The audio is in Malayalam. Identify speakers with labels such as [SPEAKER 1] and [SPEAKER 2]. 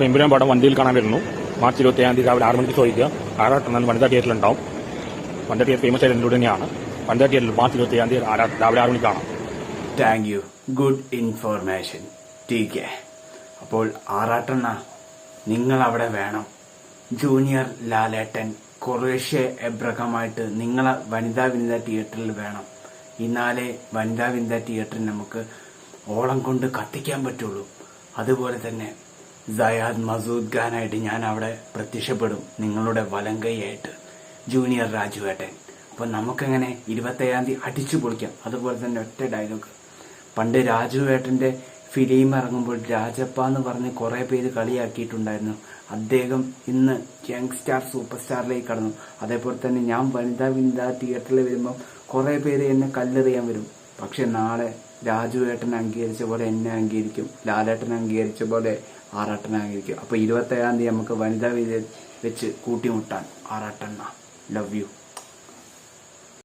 [SPEAKER 1] എമ്പുരാൻ പടം വണ്ടിയിൽ കാണാൻ വരുന്നു. മാർച്ച് 27 രാവിലെ 6 മണിക്ക് ചോദിക്കുക. ആറാട്ടെണ്ണം വനിതാ തിയേറ്ററിലുണ്ടാവും. വനിതാ തിയേറ്റർ ഫേമസ് ആയിട്ട് എൻ്റെ തന്നെയാണ്. വനിതാ തിയേറ്ററിൽ മാർച്ച് 27 രാവിലെ 6 മണിക്ക് കാണാം.
[SPEAKER 2] Thank you, good information. ടീക്കെ അപ്പോൾ ആറാട്ടെണ്ണ നിങ്ങൾ അവിടെ വേണം. ജൂനിയർ ലാലേട്ടൻ കുറേശ്ശെ എബ്രഹമായിട്ട് നിങ്ങളെ വനിതാ തിയേറ്ററിൽ വേണം. എന്നാലേ വനിതാ തിയേറ്ററിൽ നമുക്ക് ഓളം കൊണ്ട് കത്തിക്കാൻ പറ്റുള്ളൂ. അതുപോലെ തന്നെ സയാദ് മസൂദ് ഖാനായിട്ട് ഞാൻ അവിടെ പ്രത്യക്ഷപ്പെടും, നിങ്ങളുടെ വലങ്കൈയായിട്ട്, ജൂനിയർ രാജുവേട്ടൻ. അപ്പൊ നമുക്കങ്ങനെ 27 അടിച്ചു പൊളിക്കാം. അതുപോലെ തന്നെ ഒറ്റ ഡയലോഗ്, പണ്ട് രാജുവേട്ടന്റെ ഫിലിം ഇറങ്ങുമ്പോൾ രാജപ്പ എന്ന് പറഞ്ഞ് കുറെ പേര് കളിയാക്കിയിട്ടുണ്ടായിരുന്നു. അദ്ദേഹം ഇന്ന് യങ്സ്റ്റാർ സൂപ്പർ സ്റ്റാറിലേക്ക് കടന്നു. അതേപോലെ തന്നെ ഞാൻ വനിതാ തിയേറ്ററിൽ വരുമ്പോൾ കുറെ പേര് എന്നെ കല്ലെറിയാൻ വരും. പക്ഷെ നാളെ രാജുവേട്ടൻ അംഗീകരിച്ച പോലെ എന്നെ അംഗീകരിക്കും, ലാലേട്ടൻ അംഗീകരിച്ച പോലെ ആറാട്ടൻ അംഗീകരിക്കും. അപ്പൊ 27 നമുക്ക് വനിതാ വെച്ച് കൂട്ടിമുട്ടാൻ. ആറാട്ടെണ്ണ, ലവ് യു.